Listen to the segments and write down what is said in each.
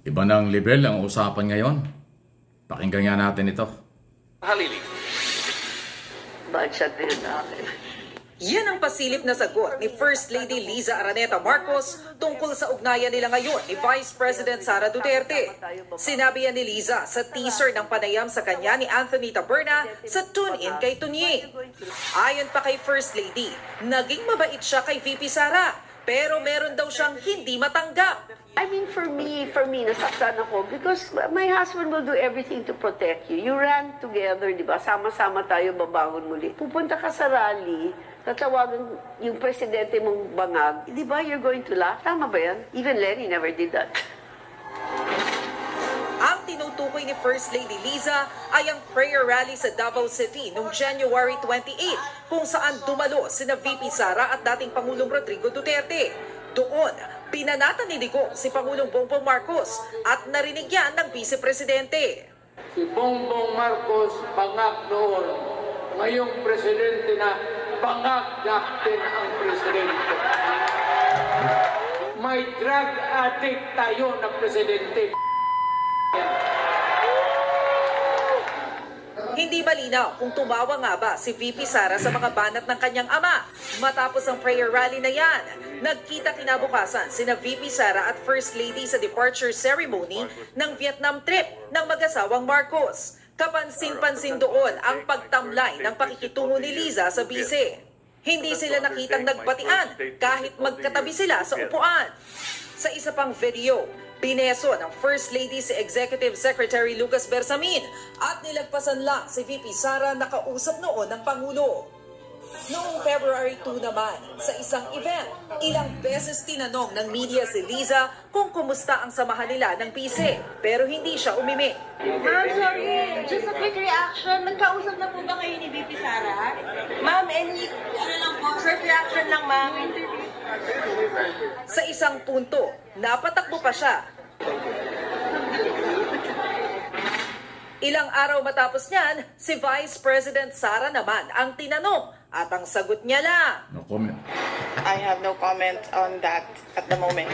Iba ng level ang usapan ngayon. Pakinggan nga natin ito. Halili. Budget din namin. Yan ang pasilip na sagot ni First Lady Liza Araneta Marcos tungkol sa ugnayan nila ngayon ni Vice President Sara Duterte. Sinabi yan ni Liza sa teaser ng panayam sa kanya ni Anthony Taberna sa Tune In kay Tunying. Ayon pa kay First Lady, naging mabait siya kay VP Sara, pero meron daw siyang hindi matanggap. I mean, for me, nasaktan ako because my husband will do everything to protect you. You ran together, di ba? Sama-sama tayo babangon muli. Pupunta ka sa rally, tatawagan yung presidente mong bangag, di ba? You're going to laugh. Tama ba yan? Even Lenny never did that. Ang tinutukoy ni First Lady Liza ay ang prayer rally sa Davao City noong January 28 kung saan dumalo sina VP Sara at dating Pangulong Rodrigo Duterte. Doon, pinanata ni Digong si Pangulong Bongbong Marcos at narinig yan ng Vice Presidente. Si Bongbong Marcos bangag noon, ngayong presidente na bangag natin ang presidente. May drug addict tayo na presidente. Hindi malinaw kung tumawa nga ba si VP Sara sa mga banat ng kanyang ama. Matapos ang prayer rally na yan, nagkita kinabukasan sina VP Sara at First Lady sa departure ceremony ng Vietnam trip ng mag-asawang Marcos. Kapansin-pansin doon ang pagtamlay ng pakikitungo ni Liza sa bise. Hindi sila nakitang nagbatian kahit magkatabi sila sa upuan. Sa isa pang video, bineso ng First Lady si Executive Secretary Lucas Bersamin at nilagpasan lang si VP Sara na kausap noon ng Pangulo. Noong February 2 naman, sa isang event, ilang beses tinanong ng media si Liza kung kumusta ang samahan nila ng PC, pero hindi siya umimik. Ma'am, sorry. Just a quick reaction. Nagkausap na po ba kayo ni VP Sara? Ma'am, any, lang po, short reaction lang, ma'am. Sa isang punto, napatakbo pa siya. Ilang araw matapos niyan, si Vice President Sara naman ang tinanong at ang sagot niya lang. No comment. I have no comment on that at the moment.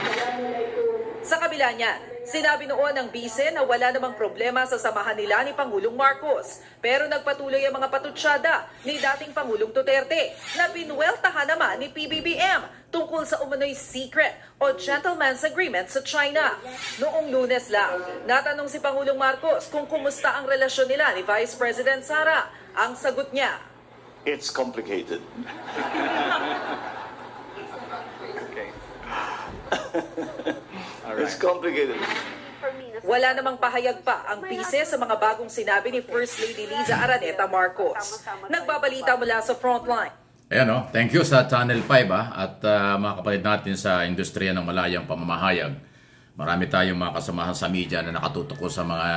Sa kabila niyan, sinabi noon ng bise na wala namang problema sa samahan nila ni Pangulong Marcos. Pero nagpatuloy ang mga patutsyada ni dating Pangulong Duterte na binuweltahan naman ni PBBM tungkol sa umano'y secret o gentleman's agreement sa China. Noong Lunes lang, natanong si Pangulong Marcos kung kumusta ang relasyon nila ni Vice President Sara. Ang sagot niya, It's complicated. It's complicated. wala namang pahayag pa ang bise sa mga bagong sinabi ni First Lady Liza Araneta Marcos. Nagbabalita mula sa Frontline. Ayan o, thank you sa Channel 5 at mga kapatid natin sa industriya ng malayang pamamahayag. Marami tayong mga kasamahan sa media na nakatutok sa mga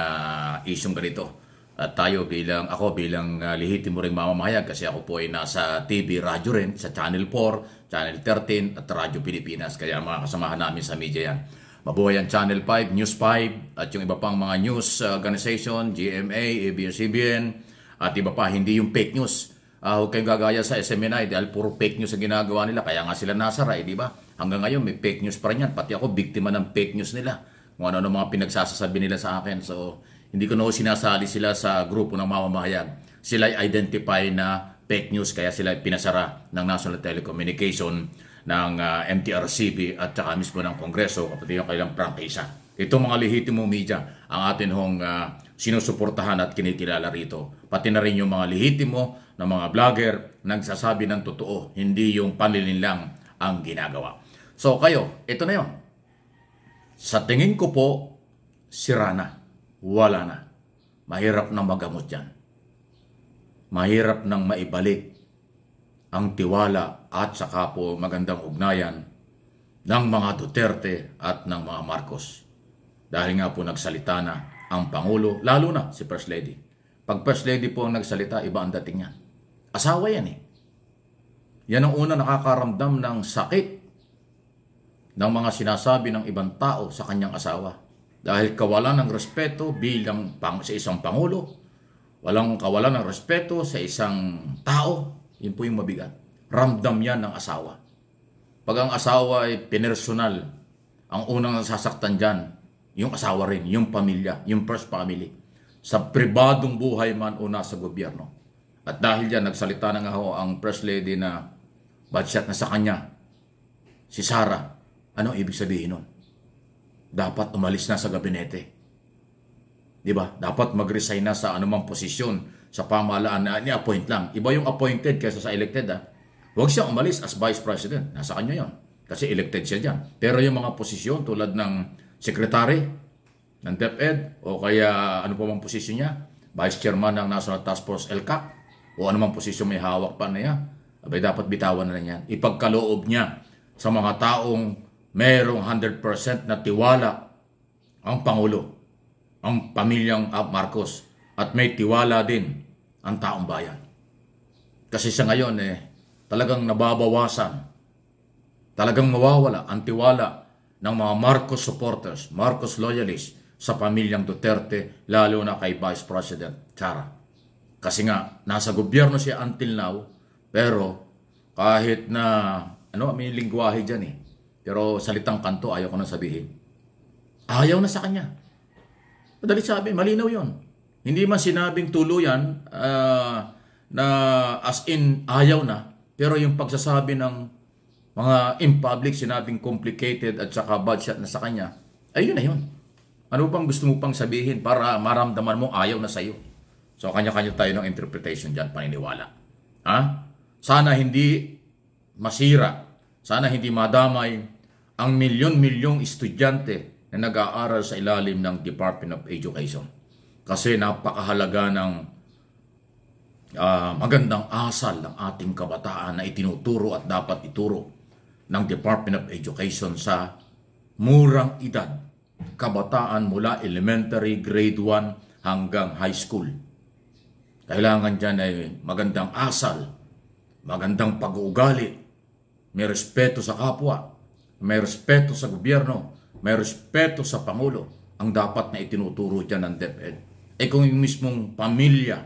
isyong ganito. At ako bilang lihitimo ring mamamahayag kasi ako po ay nasa TV, radyo rin sa Channel 4, Channel 13 at Radyo Pilipinas. Kaya mga kasamahan namin sa media yan. Mabuhay ang Channel 5, News 5 at yung iba pang mga news organization, GMA, ABS-CBN at iba pa, hindi yung fake news. Huwag kayong gagaya sa SMNI dahil puro fake news ang ginagawa nila. Kaya nga sila nasara, di ba? Hanggang ngayon may fake news pa rin yan. Pati ako, biktima ng fake news nila. Kung ano mga pinagsasasabi nila sa akin. So, hindi ko na sinasali sila sa grupo ng mamamahayag. Sila ay identify na fake news kaya sila pinasara ng National Telecommunication, ng MTRCB at saka mismo ng Kongreso kapatid yung kailang prangkisa. Itong mga lehitimong media ang atin hong sinusuportahan at kinikilala rito. Pati na rin yung mga lehitimo na mga vlogger nagsasabi ng totoo, hindi yung panlilin lang ang ginagawa. So kayo, ito na yun. Sa tingin ko po, sira na. Wala na. Mahirap na magamot yan. Mahirap nang maibalik ang tiwala at saka po magandang ugnayan ng mga Duterte at ng mga Marcos. Dahil nga po nagsalita na ang Pangulo, lalo na si First Lady. Pag First Lady po ang nagsalita, iba ang dating niyan. Asawa yan eh. Yan ang una nakakaramdam ng sakit ng mga sinasabi ng ibang tao sa kanyang asawa. Dahil kawalan ng respeto bilang sa isang Pangulo, walang kawalan ng respeto sa isang tao, yun po yung mabigat. Ramdam yan ng asawa. Pag ang asawa ay pinersonal, ang unang nasasaktan dyan, yung asawa rin, yung pamilya, yung first family. Sa pribadong buhay man o nasa gobyerno. At dahil dyan, nagsalita na nga ho ang First Lady na budget na sa kanya, si Sara. Ano ibig sabihin nun? Dapat umalis na sa gabinete. Diba? Dapat mag-resign na sa anumang posisyon sa pamahalaan na ni-appoint lang. Iba yung appointed kaysa sa elected. Huwag siya umalis as Vice President. Nasa kanya yon. Kasi elected siya dyan. Pero yung mga posisyon tulad ng Secretary ng DepEd o kaya ano pa mang posisyon niya, Vice Chairman ng National Task Force LCAC o anumang posisyon may hawak pa na niya, abay dapat bitawan na yan. Ipagkaloob niya sa mga taong mayroong 100% na tiwala ang Pangulo, ang pamilyang Marcos, at may tiwala din ang taong bayan. Kasi sa ngayon talagang nababawasan, talagang mawawala ang tiwala ng mga Marcos supporters, Marcos loyalists sa pamilyang Duterte, lalo na kay Vice President Sara. Kasi nga, nasa gobyerno siya until now, pero kahit na, may lingwahe dyan pero salitang kanto, ayaw ko na sabihin. Ayaw na sa kanya. Madali sabi, malinaw yon. Hindi man sinabing tuluyan na as in ayaw na, pero yung pagsasabi ng mga in public, sinabing complicated at saka budget na sa kanya, ayun na yun. Ano pang gusto mo pang sabihin para maramdaman mo ayaw na sa'yo? So, kanya-kanya tayo ng interpretation dyan, paniniwala. Sana hindi masira, sana hindi madamay ang milyon-milyong estudyante na nag-aaral sa ilalim ng Department of Education. Kasi napakahalaga ng magandang asal ng ating kabataan na itinuturo at dapat ituro ng Department of Education sa murang edad. Kabataan mula elementary, grade 1 hanggang high school. Kailangan dyan ay magandang asal, magandang pag-uugali, may respeto sa kapwa, may respeto sa gobyerno, may respeto sa Pangulo, ang dapat na itinuturo dyan ng DepEd. Kung yung mismong pamilya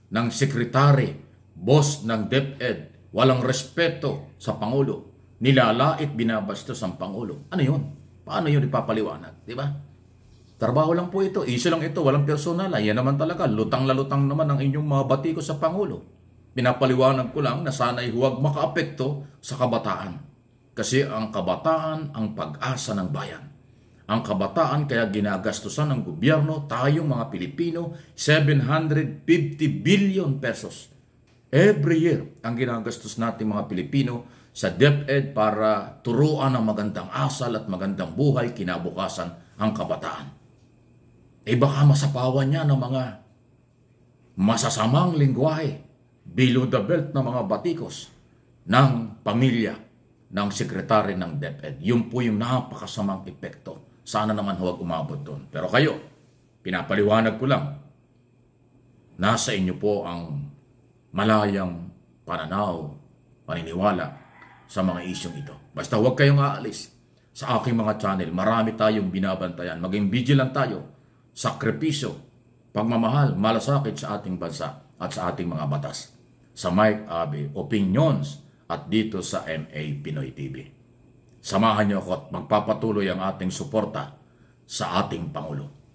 ng sekretary, boss ng DepEd, walang respeto sa Pangulo, nilalait, binabastos ang Pangulo, ano yun? Paano yun ipapaliwanag? Di ba? Trabaho lang po ito. Issue lang ito. Walang personal. Yan naman talaga. Lutang-lalutang naman ang inyong mga batiko sa Pangulo. Pinapaliwanag ko lang na sana'y huwag makaapekto sa kabataan. Kasi ang kabataan ang pag-asa ng bayan. Ang kabataan kaya ginagastusan ng gobyerno, tayong mga Pilipino, 750 billion pesos. Every year ang ginagastos natin mga Pilipino sa DepEd para turuan ng magandang asal at magandang buhay kinabukasan ang kabataan. Baka masapawan niya ng mga masasamang lingwahe, below the belt na mga batikos ng pamilya ng sekretary ng DepEd. Yun po yung napakasamang epekto. Sana naman huwag umabot doon. Pero kayo, pinapaliwanag ko lang, nasa inyo po ang malayang pananaw, paniniwala sa mga isyong ito. Basta huwag kayong aalis sa aking mga channel. Marami tayong binabantayan. Maging vigilant tayo. Sakripisyo, pagmamahal, malasakit sa ating bansa at sa ating mga batas. Sa Mike Abe Opinions at dito sa MA Pinoy TV. Samahan niyo ako at magpapatuloy ang ating suporta sa ating Pangulo.